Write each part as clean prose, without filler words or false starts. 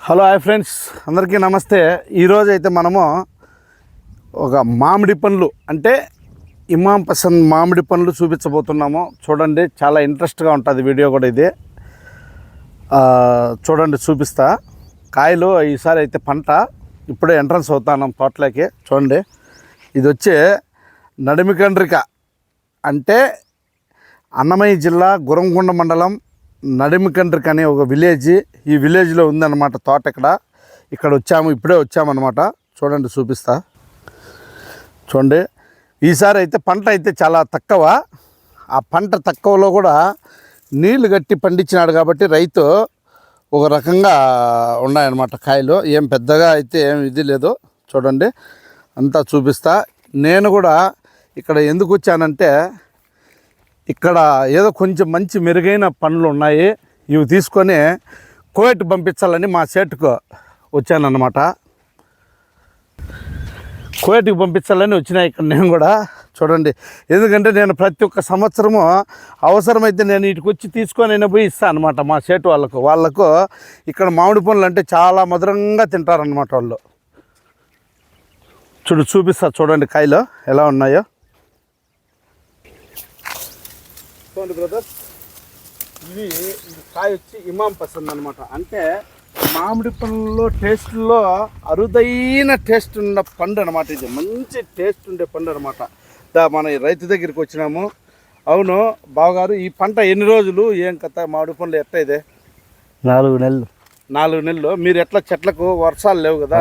Hello hi friends, అందరికీ నమస్తే. ఈరోజు అయితే మనము ఒక మామిడి పండ్లు అంటే ఇమాం పసంద్ మామిడి పండ్లు చూపించబోతున్నాము. చూడండి, చాలా ఇంట్రెస్ట్గా ఉంటుంది వీడియో కూడా. ఇది చూడండి, చూపిస్తా. కాయలు ఈసారి అయితే పంట ఇప్పుడే ఎంట్రన్స్ అవుతాను తోటలోకి. చూడండి, ఇది వచ్చి నడిమికండ్రిక అంటే అన్నమయ్య జిల్లా గురంకొండ మండలం నడిమికండ్రిక అనే ఒక విలేజ్. ఈ విలేజ్లో ఉందన్నమాట తోట. ఇక్కడ వచ్చాము, ఇప్పుడే వచ్చామన్నమాట. చూడండి, చూపిస్తా. చూడండి, ఈసారి అయితే పంట అయితే చాలా తక్కువ. ఆ పంట తక్కువలో కూడా నీళ్లు కట్టి పండించినాడు కాబట్టి రైతు ఒక రకంగా ఉన్నాయన్నమాట కాయలు. ఏం పెద్దగా అయితే ఏం ఇది లేదు. చూడండి, అంతా చూపిస్తా. నేను కూడా ఇక్కడ ఎందుకు వచ్చానంటే, ఇక్కడ ఏదో కొంచెం మంచి మెరుగైన పండ్లు ఉన్నాయి, ఇవి తీసుకొని కోయట్ పంపించాలని మా సేటుకు వచ్చానన్నమాట. కోయట్కి పంపించాలని వచ్చినా ఇక్కడ నేను కూడా. చూడండి, ఎందుకంటే నేను ప్రతి ఒక్క సంవత్సరము అవసరమైతే నేను ఇటుకు వచ్చి తీసుకొని అయినా పోయి ఇస్తాను అనమాట మా సేటు వాళ్ళకు. ఇక్కడ మామిడి పండ్లు అంటే చాలా మధురంగా తింటారనమాట వాళ్ళు. చూపిస్తా. చూడండి కాయలు ఎలా ఉన్నాయో. చూడండి బ్రదర్, ఇది కాయ వచ్చి ఇమాం పసంద్ అనమాట. అంటే మామిడి పండ్లలో టేస్ట్లో అరుదైన టేస్ట్ ఉన్న పండు అనమాట. ఇది మంచి టేస్ట్ ఉండే పండు అనమాట. మన రైతు దగ్గరికి వచ్చినాము. అవును బావగారు, ఈ పంట ఎన్ని రోజులు, ఏం కథ? మామిడి పండ్లు ఎట్లా ఇదే? 4 నెలలు. 4 నెలలు. మీరు ఎట్లా చెట్లకు వర్షాలు లేవు కదా,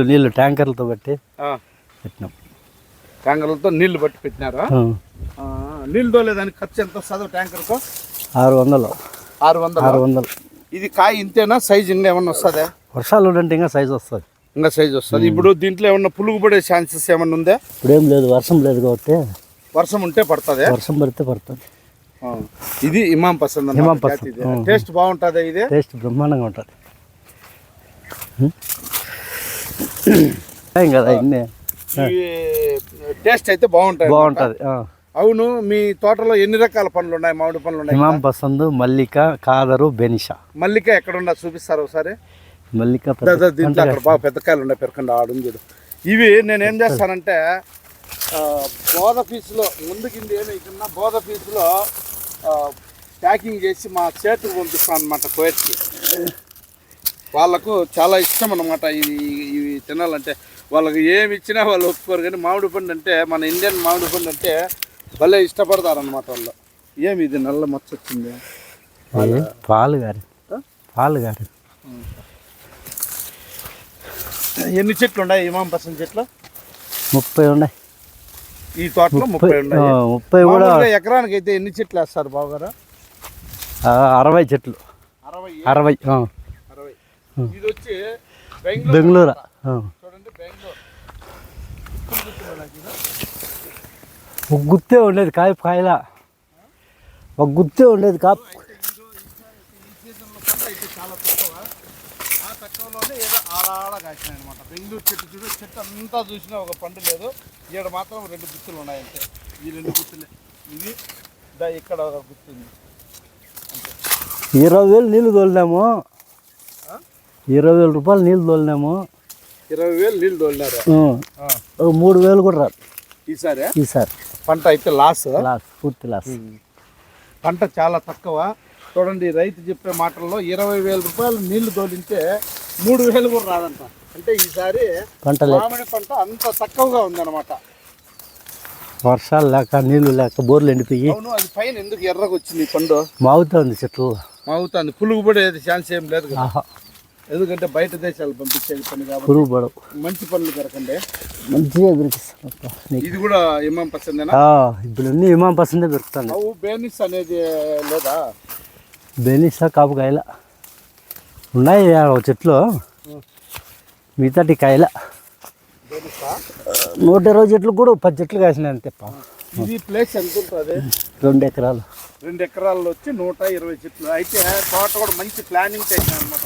నీళ్లు ట్యాంకర్లతో బట్టి పెట్టినాం. ట్యాంకర్లతో నీళ్లు బట్టి పెట్టినారా? నీళ్ళు తోలేదానికి ఖర్చు ఎంత వస్తుందో ట్యాంకర్తో? 600. ఇది కాయ ఇంతేనా? సైజు ఇంకా ఏమన్నా వస్తుందా? వర్షాలు ఉంటే ఇంకా సైజు వస్తుంది. ఇంకా సైజు వస్తుంది. ఇప్పుడు దీంట్లో ఏమన్నా పులుగు పడే ఛాన్సెస్ ఏమన్నా ఉందా? ఇప్పుడేం లేదు, వర్షం లేదు కాబట్టి. వర్షం ఉంటే పడుతుంది. వర్షం పడితే పడుతుంది. ఇది ఇమాం పసంద్. టేస్ట్ బాగుంటుంది. ఇది టేస్ట్ బ్రహ్మాండంగా ఉంటుంది కదా. ఇన్ని టేస్ట్ అయితే బాగుంటుంది. అవును, మీ తోటలో ఎన్ని రకాల పండ్లు ఉన్నాయి? మామిడి పండ్లు ఉన్నాయి. ఇమాం పసంద్, మల్లిక, కాదరు, బెనిషా. మల్లిక ఎక్కడ ఉన్నా చూపిస్తారు ఒకసారి. మల్లిక దీంట్లో అక్కడ బాగా పెద్ద కాయలు ఉన్నాయి, పెరకండి ఆడుంది. ఇవి నేను ఏం చేస్తానంటే, బోధ పీసులో ముందు కింద ఏమైతున్నా బోధ పీసులో ప్యాకింగ్ చేసి మా చేతికి పంపిస్తాను అనమాట కోయట్కి. వాళ్ళకు చాలా ఇష్టం అనమాట ఇవి తినాలంటే. వాళ్ళకి ఏమి ఇచ్చినా వాళ్ళు ఒప్పుకోరు, కానీ మామిడి పండు అంటే, మన ఇండియన్ మామిడి పండు అంటే భలే ఇష్టపడతారనమాట వాళ్ళు. ఏమి ఇది నల్ల మచ్చ వచ్చింది? పాలు గారి. ఎన్ని చెట్లు ఉన్నాయి ఇమాం పసంద్ చెట్లు? 30 ఉన్నాయి ఈ తోటలో. 30 ఉన్నాయి. 30 కూడా. ఎకరానికి అయితే ఎన్ని చెట్లు వేస్తారు బావగారు? 60 చెట్లు. 60. ఇది వచ్చి బెంగళూరు. చూడండి, బెంగళూరు. ఒక గుత్తే ఉండేది కాయల, ఒక గుత్తే ఉండేది కాపు. చాలా తక్కువ. ఆ తక్కువలోనే ఏదో ఆడ కాసినాయి అనమాట. బెంగళూరు చెట్టు అంతా చూసినా ఒక పండు లేదు. ఇక్కడ మాత్రం 2 గుత్తులు ఉన్నాయంటే. ఈ 2 గుత్తులే. ఇది ఇక్కడ ఒక గుత్తు ఉంది. 20,000 నీళ్ళు తోలినాము. 20,000 రూపాయలు నీళ్ళు తోలినాము. 20,000 నీళ్ళు తోలినారు. 3,000 కూడా రాదు ఈసారి. పంట అయితే లాస్, పూర్తి లాస్. పంట చాలా తక్కువ. చూడండి, రైతు చెప్పే మాటల్లో 20,000 రూపాయలు నీళ్లు తోలింటే 3,000 కూడా రాదంట. అంటే ఈసారి మామిడి పంట అంత తక్కువగా ఉందన్నమాట. వర్షాలు లేక, నీళ్లు లేక బోర్లు ఎండిపోయి. అవును, అది పైన ఎందుకు ఎర్రగా వచ్చింది పండు? మాగుతుంది చెట్లు. మాగుతుంది. పులుగు పడేది ఛాన్స్ ఏం లేదు కదా, ఎందుకంటే బయట దేశాలు పంపించేది పని కాబట్టి. పురుగు పడవు. మంచి పనులు దొరకండి, మంచిగా దొరికిస్తాను. ఇది కూడా ఇమాం పసందేనా? ఇప్పుడు అన్ని ఇమాం పసందే దొరుకుతాను. బేనిస్ అనేది లేదా? బెనిసా కాపుకాయల ఉన్నాయి చెట్లు. మిగతాటి కాయల 120 చెట్లు కూడా 10 చెట్లు కాసినాయి అంతే. ఇది ప్లేస్ ఎంత ఉంటుంది? 2 ఎకరాలు. 2 ఎకరాల్లో వచ్చి 120 చెట్లు. అయితే తోట కూడా మంచి ప్లానింగ్ చేసినాయి అనమాట.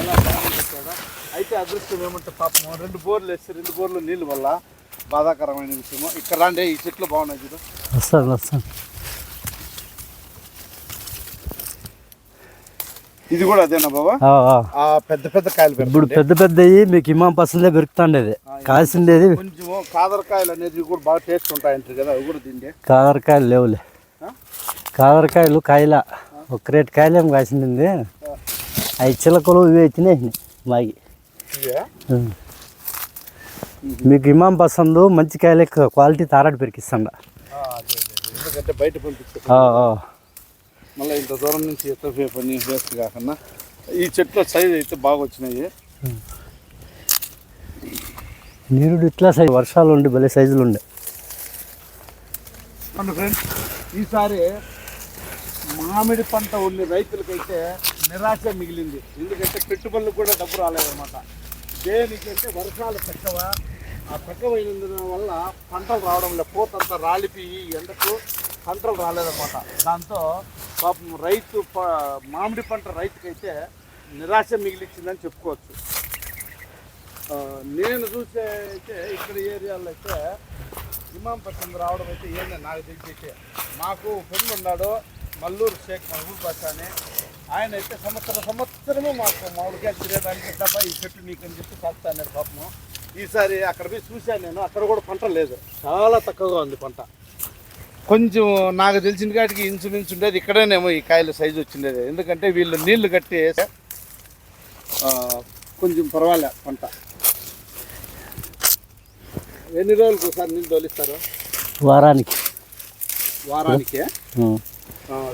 ఎలా ప్లానింగ్ చేశాడా? అయితే అదృష్టం ఏమంటే పాపం 2 బోర్లు వేస్తే 2 బోర్లు నీళ్ళు వల్ల బాధాకరమైన విషయము. ఇక్కడ రండి, ఈ చెట్లు బాగున్నాయి చూడు. వస్తాను. ఇది కూడా అదేనా బాబా? ఆ పెద్ద పెద్ద కాయలు ఇప్పుడు పెద్ద పెద్దవి మీకు ఇమాం పసందే పెరుగుతుండేది, కాసిండేది. కొంచెం కాదరకాయలు అనేది కూడా బాగా టేస్ట్ ఉంటాయంటారు కదా, అవి కూడా తింటే. కాదరకాయలు లేవులే, కాదరకాయలు కాయల ఒక రేటు కాయలేం కాసింది. అవి చిలకలు ఇవి తినేసినాయి మాగి. మీకు ఇమాం పసందు మంచి కాయలే, క్వాలిటీ తారాడు పెరికిస్తాండ. ఎందుకంటే బయట పంపిస్తారు మళ్ళీ ఇంత దూరం నుంచి ఎత్త పని వేస్ట్ కాకుండా. ఈ చెట్లు సైజు అయితే బాగా వచ్చినాయి. నీరుడు ఇట్లా సైజు వర్షాలు ఉండి భలే సైజులు ఉండే. ఫ్రెండ్స్, ఈసారి మామిడి పంట ఉండే రైతులకైతే నిరాశ మిగిలింది. ఎందుకంటే పెట్టుబడులు కూడా డబ్బు రాలేదన్నమాట. దేనికంటే వర్షాలు తక్కువ, ఆ తక్కువైనందున వల్ల పంటలు రావడం లేదు. పూతంతా రాలిపోయి ఎండకు పంటలు రాలేదన్నమాట. దాంతో పాపం రైతు మామిడి పంట రైతుకైతే నిరాశ మిగిలిచ్చిందని చెప్పుకోవచ్చు. నేను చూసే అయితే ఇక్కడ ఏరియాలో అయితే ఇమాం పసంద్ రావడం అయితే ఏంటంటే నాకు తెలిసి మాకు ఫ్రెండ్ ఉన్నాడు మల్లూరు షేక్ మహబూబ్ బాషా అని. ఆయన అయితే సంవత్సరము మాకు మామిడికాయ తిరగడానికి డబ్బా ఈ చెట్టు నీకని చెప్పి కాస్తా అన్నాడు పాపము. ఈసారి అక్కడ పోయి చూశాను నేను, అక్కడ కూడా పంట లేదు, చాలా తక్కువగా ఉంది పంట. కొంచెం నాకు తెలిసిన కాటికి ఇన్సూరెన్స్ ఉండేది ఇక్కడేనేమో ఈ కాయలు సైజు వచ్చిండేది. ఎందుకంటే వీళ్ళు నీళ్లు కట్టి కొంచెం పర్వాలే పంట. ఎన్ని రోజులకు ఒకసారి నీళ్ళు తోలిస్తారు? వారానికి.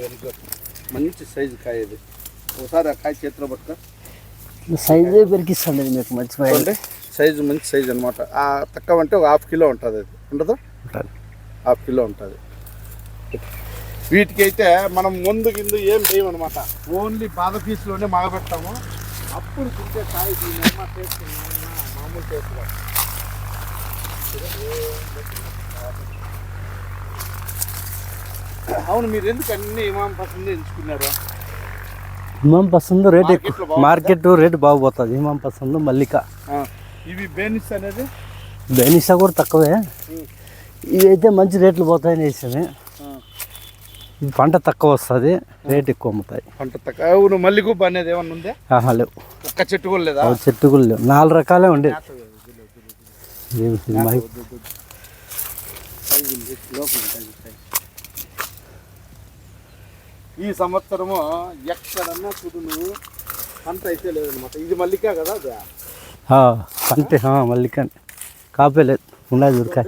వెరీ గుడ్, మంచి సైజు కాయ ఇది. ఒకసారి ఆ కాయ చేతిలో పట్టుకో. సైజే పెరికిస్తాండి మీకు మంచి సైజు, మంచి సైజు అనమాట. తక్కువ అంటే ఒక 1/2 కిలో ఉంటుంది, అది ఉండదు, 1/2 కిలో ఉంటుంది. వీటికైతే మనం ముందు కింద ఏం చేయమన్నమాట, ఓన్లీ బాధ పీసులోనే మగబెడతాము. అప్పుడు తింటే కాయ టేస్ట్ మామూలు టేస్ట్. అవును, మీరు ఎందుకు అన్ని ఇమాం పసంద్ ఎంచుకున్నారు? ఇమాం పసంద్ రేట్ ఎక్కువ, మార్కెట్ రేట్ బాగుపోతుంది. ఇమాం పసంద్, మల్లిక. ఇవి బేనిస్ అనేది బేనిసా కూడా తక్కువే. ఇవి అయితే మంచి రేట్లు పోతాయని వేసాను. ఇది పంట తక్కువ వస్తుంది, రేట్ ఎక్కువ అమ్ముతాయి. పంట తక్కువ. అవును, మల్లిగుబ్బ అనేది ఏమన్నా ఉందే? లేవు, ఒక్క చెట్టు కూడా లేదా? చెట్టు కూడా లేవు, 4 రకాలే ఉండేది. ఈ సంవత్సరము ఎక్కడన్నా చూడు నువ్వు పంట అయితే లేదనమాట. ఇది మల్లికా కదా? పంటే మల్లికానే, కాపే లేదు, ఉన్నది దొరికాయ.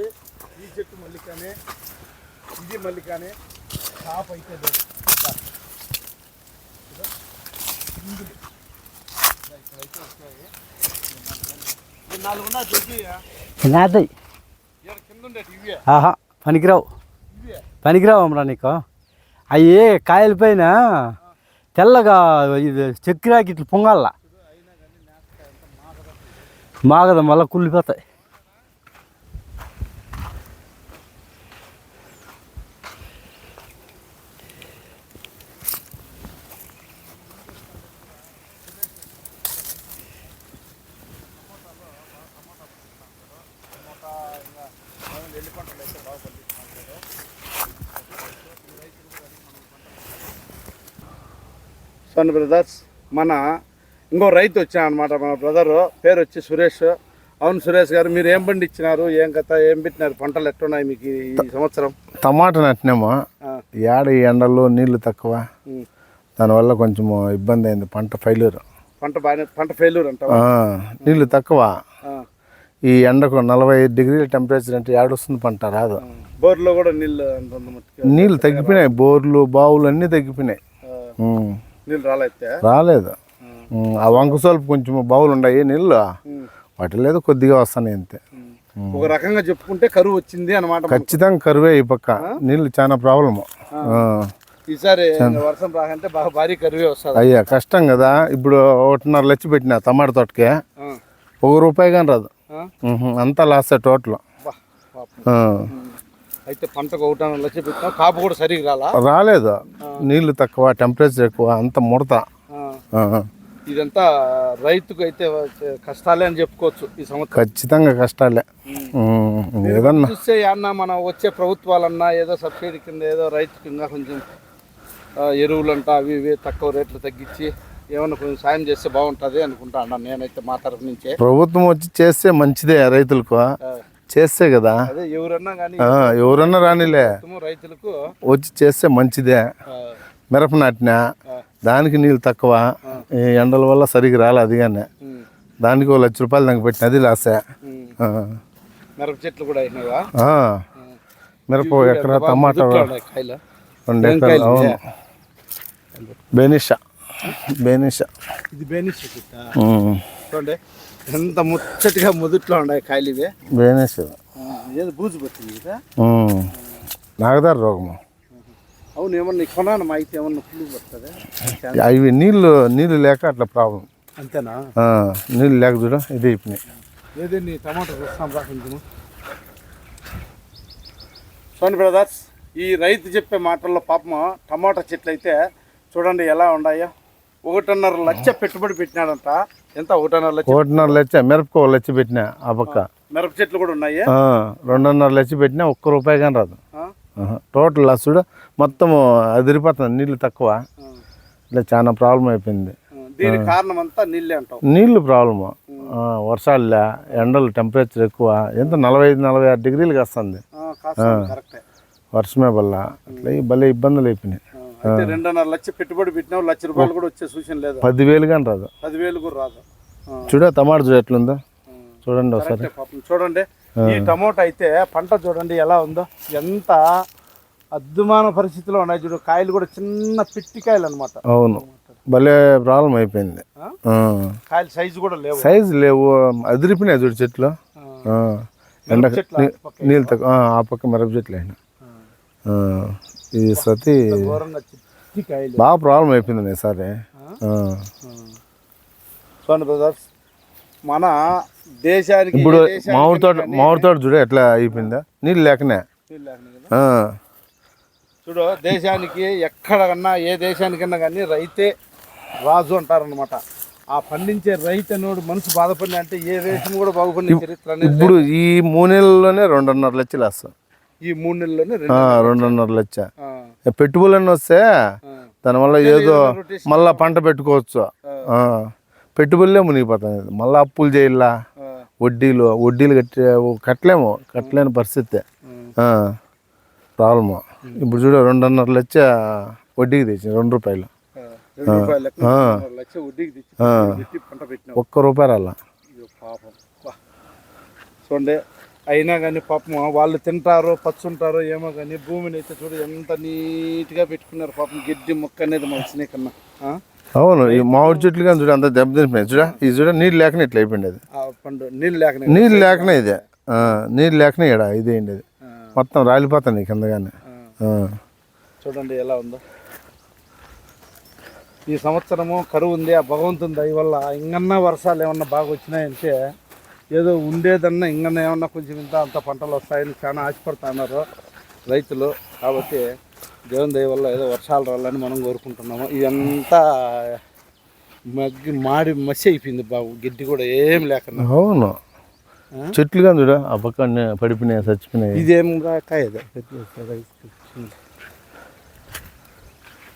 ఈ చెట్టు మల్లికానే, ఇది మల్లికానే, కాపు అయితే లేదు. నాదై పనికిరావు అమ్మరా నీకు. అవి కాయల పైన తెల్లగా ఇది చక్కెరాకి ఇట్లా పొంగాల, మాగద మళ్ళీ కుళ్ళిపోతాయి. సన్ బ్రదర్స్, మన ఇంకో రైతు వచ్చానమాట. మన బ్రదరు పేరు వచ్చి సురేష్. అవును సురేష్ గారు, మీరు ఏం పండి ఇచ్చినారు, ఏం కథ, ఏం పెట్టినారు, పంటలు ఎట్టున్నాయి మీకు ఈ సంవత్సరం? టమాటా నట్టినామా, ఏడ ఎండలు నీళ్లు తక్కువ, దానివల్ల కొంచెం ఇబ్బంది అయింది. పంట ఫెయిల్యూర్ అంట. నీళ్లు తక్కువ, ఈ ఎండకు 45 డిగ్రీల టెంపరేచర్ అంటే ఏడొస్తుంది, పంట రాదు. బోర్లో కూడా నీళ్ళు తగ్గిపోయినాయి, బోర్లు బావులు అన్నీ తగ్గిపోయినాయి, నీళ్ళు రాలేదు. ఆ వంక సోల్పు కొంచెం బావులు ఉన్నాయి నీళ్ళు, వాటి లేదు కొద్దిగా వస్తున్నాయి అంతే. ఒక రకంగా చెప్పుకుంటే కరువు వచ్చింది అనమాట. ఖచ్చితంగా కరువే, ఈ పక్క నీళ్ళు చాలా ప్రాబ్లము. ఈసారి వర్షం రాకంటే బాగా భారీ కరువే వస్తుంది. అయ్యా కష్టం కదా. ఇప్పుడు 1.5 లక్ష పెట్టిన టమాటా తోటకే ₹1 కానీ రాదు, అంతా లాస్ టోటల్. అయితే పంటకు 1.5 లక్ష పెట్టినా, కాపు కూడా సరిగ్గా రాలేదు. నీళ్లు తక్కువ, టెంపరేచర్ ఎక్కువ, అంత ముడత. ఇదంతా రైతుకు అయితే కష్టాలే అని చెప్పుకోవచ్చు ఈ సంవత్సరం. ఖచ్చితంగా కష్టాలే. ఏదన్నా చూస్తే అన్న మన వచ్చే ప్రభుత్వాలన్నా ఏదో సబ్సిడీ కింద ఏదో రైతుకి ఇంకా కొంచెం ఎరువులంట అవి ఇవి తక్కువ రేట్లు తగ్గించి ఏమన్నా కొంచెం సాయం చేస్తే బాగుంటుంది అనుకుంటా అన్న నేనైతే మా తరఫు నుంచే. ప్రభుత్వం వచ్చి చేస్తే మంచిదే రైతులకు, చేస్తే కదా. అదే ఎవరన్నా కానీ ఎవరన్నా రానిలే, రైతులకు వచ్చి చేస్తే మంచిదే. మిరప నాటినా దానికి నీళ్ళు తక్కువ, ఈ ఎండల వల్ల సరిగ్గా రాలే. అది కానీ దానికి 1 లక్ష రూపాయలు దానికి పెట్టిన, అది లాసే. మిరప చెట్లు కూడా అయినావా? మిరప ఎకరా, టమాటా 2 ఎకరాలు. అవును, బెనిషా. ఇది బెనిషా చూడండి ఎంత ముచ్చటిగా ముదుట్లో ఉన్నాయి కాయలు. ఇవే బెనిషా. ఏదో బూజు పట్టింది కదా, నాగదారు రోగము. అవును, ఏమన్నా కొనాను మా అయితే ఏమన్నా పులుగు పడుతుంది? అవి నీళ్ళు లేక అట్లా ప్రాబ్లం. అంతేనా? నీళ్ళు లేక చూడ ఇది అయిపోయినాయి. ఏదండి టమాటా చూస్తాం రాకుంటాము. చూడండి బ్రదర్స్, ఈ రైతు చెప్పే మాటల్లో పాపం టమాటా చెట్లు అయితే చూడండి ఎలా ఉన్నాయో. 1.5 లక్ష పెట్టుబడి పెట్టినాడంట. ఎంత? 1.5 లక్ష. 1.5 లక్ష. మిరపకు 1 లక్ష పెట్టినా. ఆ పక్క మిరప చెట్లు కూడా ఉన్నాయి. 2.5 లక్ష పెట్టినా 1 రూపాయి కానీ రాదు. టోటల్ లాస్ చూడ, మొత్తం అదిరిపోతుంది. నీళ్ళు తక్కువ, ఇట్లా చాలా ప్రాబ్లం అయిపోయింది. దీనికి కారణం అంతా నీళ్ళే అంటావు? నీళ్ళు ప్రాబ్లము, వర్షాలు, ఎండలు, టెంపరేచర్ ఎక్కువ. ఎంత 45-46 డిగ్రీలు కాస్తుంది వర్షమే వల్ల. అట్లా భలే ఇబ్బందులు అయిపోయినాయి. 2.5 లక్ష పెట్టుబడి పెట్టినా 1 లక్ష రూపాయలు కూడా వచ్చే సూచన లేదు. 10,000 కానీ రాదు. 10,000 కూడా రాదు. చూడ టమాటా చూడ ఎట్లుందో చూడండి ఒకసారి. చూడండి ఈ టమోటా అయితే పంట చూడండి ఎలా ఉందో, ఎంత అద్భుతమైన పరిస్థితిలో ఉన్నాయి. చూడు కాయలు కూడా చిన్న పిట్టికాయలు అనమాట. అవును, భలే ప్రాబ్లం అయిపోయింది. కాయలు సైజు కూడా లేవు, లేవు, అదిరిపోయినాయి చూడు చెట్లు. ఎండ నీళ్ళు తక్కువ. ఆ పక్క మిరప చెట్లు అయినా ఈ సతి బాగా ప్రాబ్లం అయిపోయింది ఈసారి. చూడండి బ్రదర్స్, మన దేశానికి ఇప్పుడు మామిడి తోట చూడ ఎట్లా అయిపోయిందా, నీళ్ళు లేకనే. చూడు దేశానికి ఎక్కడకన్నా ఏ దేశానికన్నా కానీ రైతే రాజు అంటారనమాట. ఆ పండించే రైతు అనేవాడు మనసు బాధపడి అంటే ఏ దేశం కూడా బాగుపడిన చరిత్ర. ఇప్పుడు ఈ 3 నెలల్లోనే 2.5 లక్షలు వస్తాయి. ఈ 3 నెలల్లోనే 2.5 లక్ష పెట్టుబడులన్నీ వస్తే దానివల్ల ఏదో మళ్ళా పంట పెట్టుకోవచ్చు. పెట్టుబడులే మునిగిపోతుంది. మళ్ళీ అప్పులు చేయాలా, వడ్డీలు కట్టలేని పరిస్థితి, ప్రాబ్లము. ఇప్పుడు చూడ 2.5 లక్ష వడ్డీకి తెచ్చి 2 రూపాయలు. 2 లక్ష వడ్డీకి తెచ్చి పంట పెట్టిన 1 రూపాయి రాలా. పాపం చూడండి. అయినా కానీ పాపం వాళ్ళు తింటారో పచ్చుంటారో ఏమో కానీ భూమిని అయితే చూడు ఎంత నీట్గా పెట్టుకున్నారు. పాపం గడ్డి మొక్క అనేది మనిషినే కన్నా. అవును, ఈ మామిడి చెట్లు కానీ చూడ అంత దెబ్బతినిపోయినాయి. చూడ ఇది చూడ నీళ్ళు లేకనే ఇట్లా అయిపోయింది. అది పండు నీళ్ళు లేకనే ఇదే నీళ్ళు లేకనే ఇడ ఇదేంటి, అది మొత్తం రాలిపోతాయి కిందగానే. చూడండి ఎలా ఉందో. ఈ సంవత్సరము కరువు ఉంది. ఆ భగవంతుని దయ వల్ల ఇంకన్నా వర్షాలు ఏమన్నా బాగా వచ్చినాయంటే ఏదో ఉండేదన్నా ఇంకన్నా ఏమన్నా కొంచెం అంత పంటలు వస్తాయని చాలా ఆశపడుతున్నారు రైతులు. కాబట్టి దేవుని దయ వల్ల ఏదో వర్షాలు రావాలని మనం కోరుకుంటున్నాము. ఇదంతా మసి అయిపోయింది బాబు, గడ్డి కూడా ఏం లేకుండా. అవును, చెట్లు కానీ చూడ ఆ పక్క పడిపోయినాయి, చచ్చిపోయినాయి. ఇదేం కాయ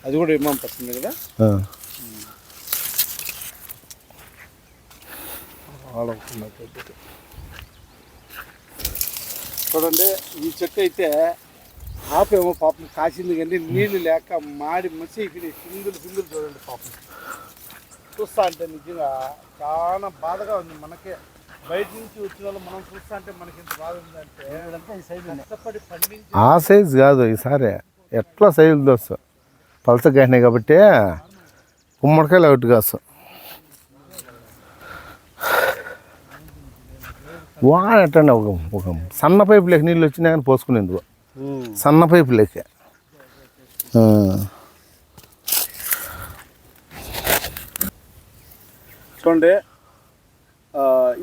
అది కూడా ఏమేమి పడుతుంది కదా. చూడండి ఈ చెట్టు అయితే ఆపేమో పాపం కాసింది కానీ నీళ్ళు లేక మాడి మసి అయిపోయినాయి. సింగులు చూడండి పాపం. చూస్తా అంటే నిజంగా చాలా బాధగా ఉంది. మనకే బయట నుంచి వచ్చిన వాళ్ళు మనం చూస్తా అంటే మనకి ఎంత బాధ ఉందంటే కష్టపడి పండించి ఆ సైజు కాదు ఈసారి ఎట్లా సైజులు దోస్తాయి. పలసగా అయినాయి కాబట్టి గుమ్మడికాయలు ఒకటి కాస్తాం. వాన ఎట్టండి ఒక సన్న పైపులోకి నీళ్ళు వచ్చినా కానీ పోసుకునేందుకు సన్న పైపులోకి. చూడండి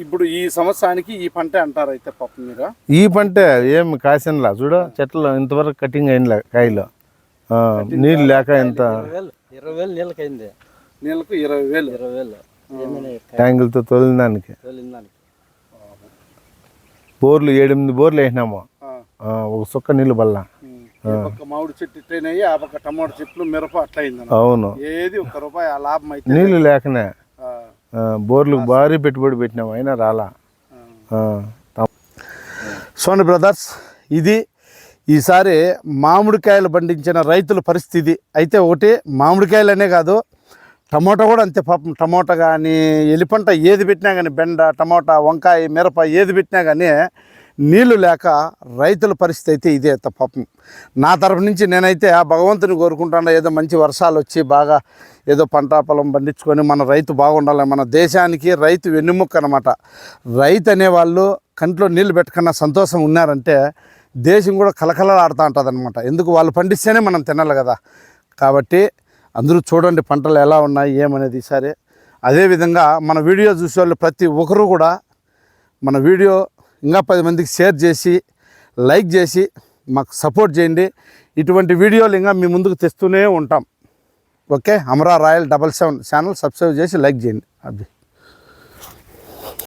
ఇప్పుడు ఈ సంవత్సరానికి ఈ పంట అంటారు అయితే పాపం మీరు. ఈ పంట ఏం కాసినలా చూడ చెట్లు ఇంతవరకు కటింగ్ అయినలే కాయలు. నీళ్ళు లేక ఎంత 20,000 నీళ్ళకైంది. నీళ్ళకు 20,000 ట్యాంకులతో తోలిన దానికి. బోర్లు 7-8 బోర్లు వేసినాము, ఒక సుక్క నీళ్ళు బల్ల ఈ పక్క మామిడి చెట్టు ఇట్లయినాయి, ఆ పక్క టమాటో చెట్లు మిరప అట్లా అయింది. అవును, ఏది ₹1 ఆ లాభం అయితే నీళ్ళు లేకనే ఆ, బోర్లకు భారీ పెట్టుబడి పెట్టినాం అయినా రాలా. సోని బ్రదర్స్, ఇది ఈసారి మామిడికాయలు పండించిన రైతుల పరిస్థితి. అయితే ఒకటి మామిడికాయలనే కాదు, టమోటా కూడా అంతే పాపం. టమోటా కానీ ఎలిపంట ఏది పెట్టినా కానీ, బెండ, టమోటా, వంకాయ, మిరప ఏది పెట్టినా కానీ నీళ్లు లేక రైతుల పరిస్థితి అయితే ఇదే పాపం. నా తరఫు నుంచి నేనైతే ఆ భగవంతుని కోరుకుంటాను, ఏదో మంచి వర్షాలు వచ్చి బాగా ఏదో పంట పొలం పండించుకొని మన రైతు బాగుండాలి. మన దేశానికి రైతు వెన్నెముక అనమాట. రైతు అనేవాళ్ళు కంట్లో నీళ్లు పెట్టుకున్న సంతోషం ఉన్నారంటే దేశం కూడా కలకలలాడుతూ ఉంటుంది అనమాట. ఎందుకు వాళ్ళు పండిస్తేనే మనం తినాలి కదా. కాబట్టి అందరూ చూడండి పంటలు ఎలా ఉన్నాయి ఏమనేది ఈసారి. అదేవిధంగా మన వీడియో చూసే వాళ్ళు ప్రతి ఒక్కరు కూడా మన వీడియో ఇంకా 10 మందికి షేర్ చేసి లైక్ చేసి మాకు సపోర్ట్ చేయండి. ఇటువంటి వీడియోలు ఇంకా మీ ముందుకు తెస్తూనే ఉంటాం. Okay, Amara royal 77 channel subscribe చేసి లైక్ చేయండి. అబ్బి